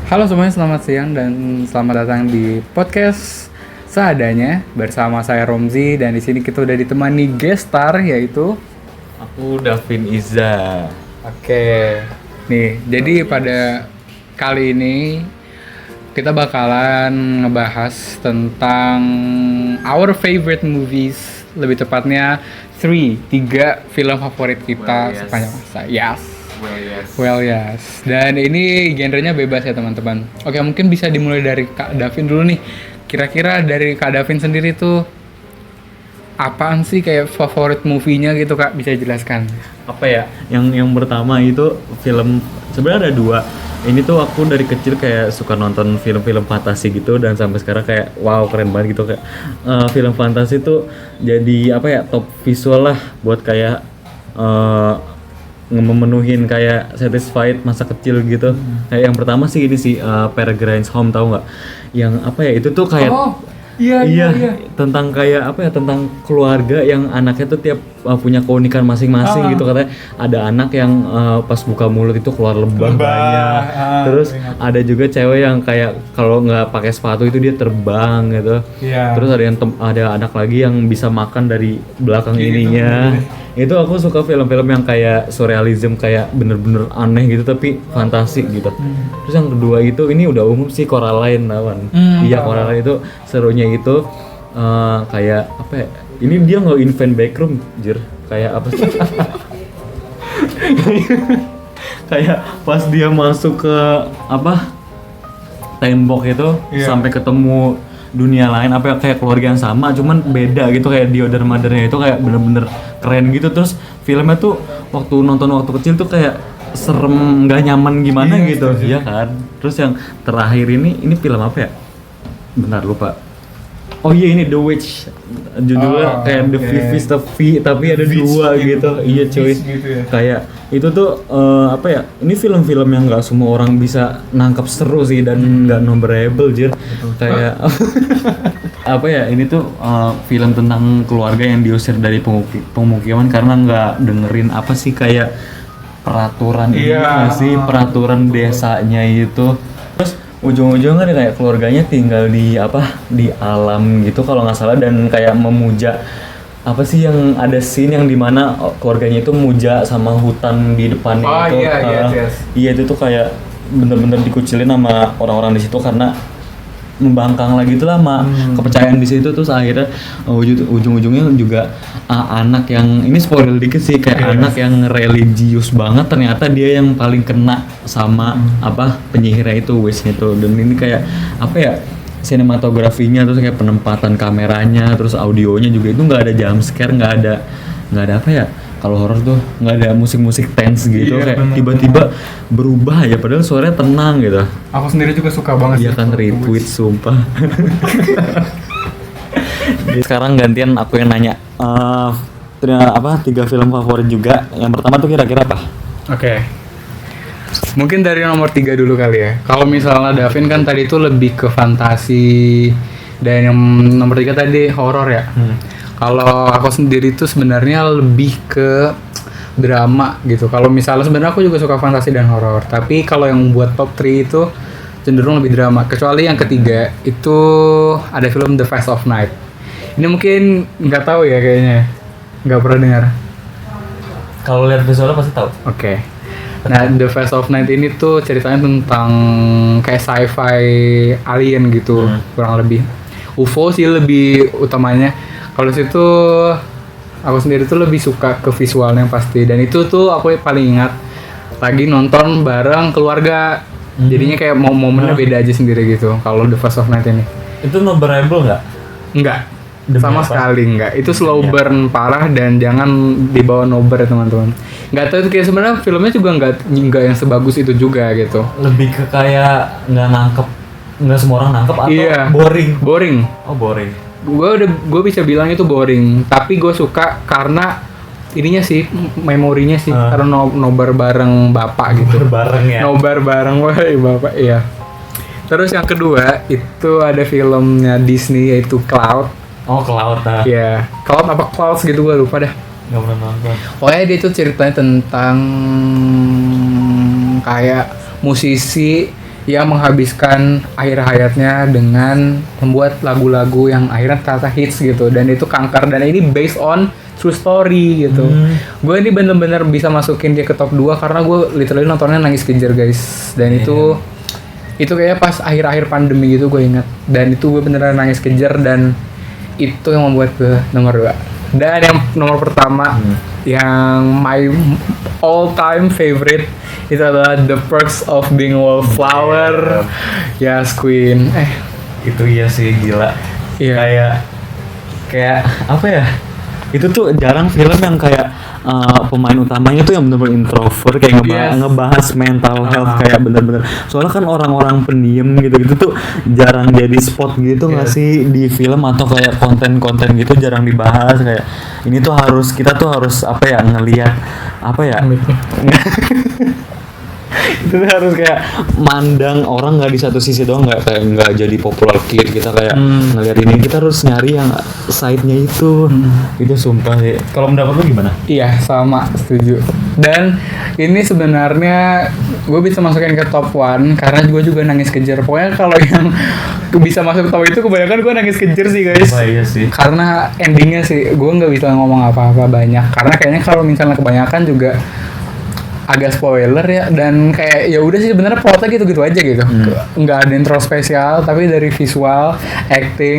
Halo semuanya, selamat siang dan selamat datang di podcast seadanya bersama saya Romzi, dan di sini kita udah ditemani guest star yaitu Aku Davin Iza. Oke. Nih, jadi pada kali ini kita bakalan ngebahas tentang our favorite movies, lebih tepatnya tiga film favorit kita Well, yes. sepanjang masa. Yes. Yes. Well, yes. Dan ini genrenya bebas ya teman-teman. Oke, mungkin bisa dimulai dari Kak Davin dulu nih. Kira-kira dari Kak Davin sendiri tuh apaan sih kayak favorit movie-nya gitu, Kak? Bisa jelaskan? Apa ya? Yang pertama itu film, sebenarnya ada dua. Ini tuh aku dari kecil kayak suka nonton film-film fantasi gitu, dan sampai sekarang kayak wow, keren banget gitu kayak film fantasi tuh jadi apa ya, top visual lah buat kayak memenuhin kayak satisfied masa kecil gitu. Kayak yang pertama sih ini sih Peregrine's Home, tahu nggak? Yang apa ya, itu tuh kayak iya, tentang kayak apa ya, tentang keluarga yang anaknya tuh tiap punya keunikan masing-masing gitu. Katanya ada anak yang pas buka mulut itu keluar lebah banyak. Terus ada juga cewek yang kayak kalau nggak pakai sepatu itu dia terbang gitu. Iya. Terus ada anak lagi yang bisa makan dari belakang ininya. Itu aku suka film-film yang kayak surrealism, kayak bener-bener aneh gitu tapi fantasi gitu. Terus yang kedua itu, ini udah umum sih, Coraline, lawan. Iya, Coraline itu serunya itu kayak apa ya? Ini dia nggak invent backroom, jir. Kayak apa sih? Kayak pas dia masuk ke apa? Tembok itu sampai ketemu dunia lain, apa ya, kayak keluarga yang sama cuman beda gitu, kayak The Other Mother-nya itu kayak bener-bener keren gitu. Terus filmnya tuh waktu nonton waktu kecil tuh kayak serem, nggak nyaman gimana gitu. Iya kan. Terus yang terakhir ini film apa ya, bentar lupa. Oh iya, ini The Witch, judulnya kayak The Fifth of V, tapi ada dua gitu. Iya cuy, gitu ya. kayak itu tuh apa ya, ini film-film yang nggak semua orang bisa nangkap seru sih, dan nggak memorable jir. Kayak apa ya, ini tuh film tentang keluarga yang diusir dari pemukiman karena nggak dengerin apa sih, kayak peraturan ini nggak sih, peraturan desanya itu. Terus ujung-ujungnya kan kayak keluarganya tinggal di apa, di alam gitu kalau nggak salah, dan kayak memuja apa sih, yang ada scene yang dimana keluarganya itu muja sama hutan di depannya itu. Iya, itu tuh kayak bener-bener dikucilin sama orang-orang di situ karena membangkang lagi tuh lama kepercayaan di situ. Terus akhirnya ujung-ujungnya juga anak yang, ini spoiler dikit sih, kayak anak yang religius banget, ternyata dia yang paling kena sama apa, penyihirnya itu, witch-nya itu. Dan ini kayak apa ya, sinematografinya, terus kayak penempatan kameranya, terus audionya juga itu nggak ada jump scare, nggak ada apa ya, kalau horor tuh nggak ada musik-musik tense gitu, kayak tiba-tiba berubah ya padahal suaranya tenang gitu. Aku sendiri juga suka banget. Iya kan, retweet sumpah. Jadi sekarang gantian aku yang nanya. Tiga film favorit juga. Yang pertama tuh kira-kira apa? Oke. Mungkin dari nomor 3 dulu kali ya. Kalau misalnya Davin kan tadi itu lebih ke fantasi, dan yang nomor 3 tadi horor ya. Kalau aku sendiri tuh sebenarnya lebih ke drama gitu. Kalau misalnya sebenarnya aku juga suka fantasi dan horor, tapi kalau yang buat top 3 itu cenderung lebih drama. Kecuali yang ketiga itu ada film The Face of Night. Ini mungkin nggak tahu ya, kayaknya nggak pernah dengar. Kalau lihat visualnya pasti tahu. Oke. Nah, The Face of Night ini tuh ceritanya tentang kayak sci-fi alien gitu, kurang lebih. UFO sih lebih utamanya. Kalau situ aku sendiri tuh lebih suka ke visualnya pasti, dan itu tuh aku paling ingat lagi nonton bareng keluarga. Jadinya kayak momennya beda aja sendiri gitu kalau The Face of Night ini. Itu memorable nggak? Enggak. Sama sekali enggak. Itu slow burn parah, dan jangan dibawa nobar ya teman-teman. Enggak tahu, kayak sebenarnya filmnya juga enggak yang sebagus itu juga gitu. Lebih ke kayak nggak semua orang nangkep atau boring? Oh, boring. Gue bisa bilang itu boring, tapi gue suka karena ininya sih, memorinya sih, karena nobar bareng bapak gitu. Nobar bareng bapak, iya. Terus yang kedua itu ada filmnya Disney yaitu Cloud. Oh, Cloud. Iya, Cloud apa Clouds gitu, gue lupa dah. Nggak pernah nonton. Pokoknya dia tuh ceritanya tentang kayak musisi yang menghabiskan akhir hayatnya dengan membuat lagu-lagu yang akhirnya ternyata hits gitu, dan itu kanker, dan ini based on true story gitu. Gue ini bener-bener bisa masukin dia ke top 2 karena gue literally nontonnya nangis kejer guys, dan itu kayaknya pas akhir-akhir pandemi gitu gue ingat, dan itu gue beneran nangis kejer, dan itu yang membuat gue nomor 2. Dan yang nomor pertama yang my all time favorite itu adalah The Perks of Being a Wallflower. Yes, Queen. Itu iya sih, gila. Iya. Kayak apa ya? Itu tuh jarang film yang kayak pemain utamanya tuh yang bener-bener introvert, kayak ngebahas mental health, kayak bener-bener. Soalnya kan orang-orang pendiam gitu-gitu tuh jarang jadi spot gitu nggak sih di film, atau kayak konten-konten gitu jarang dibahas. Kayak ini tuh kita tuh harus apa ya, ngelihat apa ya, itu harus kayak mandang orang nggak di satu sisi doang, nggak jadi popular kid kita kayak ngelihat ini, kita harus nyari yang side-nya itu. Itu sumpah sih. Kalau mendapat lu gimana? Iya, sama, setuju. Dan ini sebenarnya gue bisa masukin ke top 1 karena gue juga nangis kejer. Pokoknya kalau yang bisa masuk top itu kebanyakan gue nangis kejer sih guys. Iya sih. Karena endingnya sih gue nggak bisa ngomong apa-apa banyak, karena kayaknya kalau misalnya kebanyakan juga agak spoiler ya, dan kayak ya udah sih sebenarnya plotnya gitu-gitu aja gitu. Nggak ada intro spesial, tapi dari visual, acting,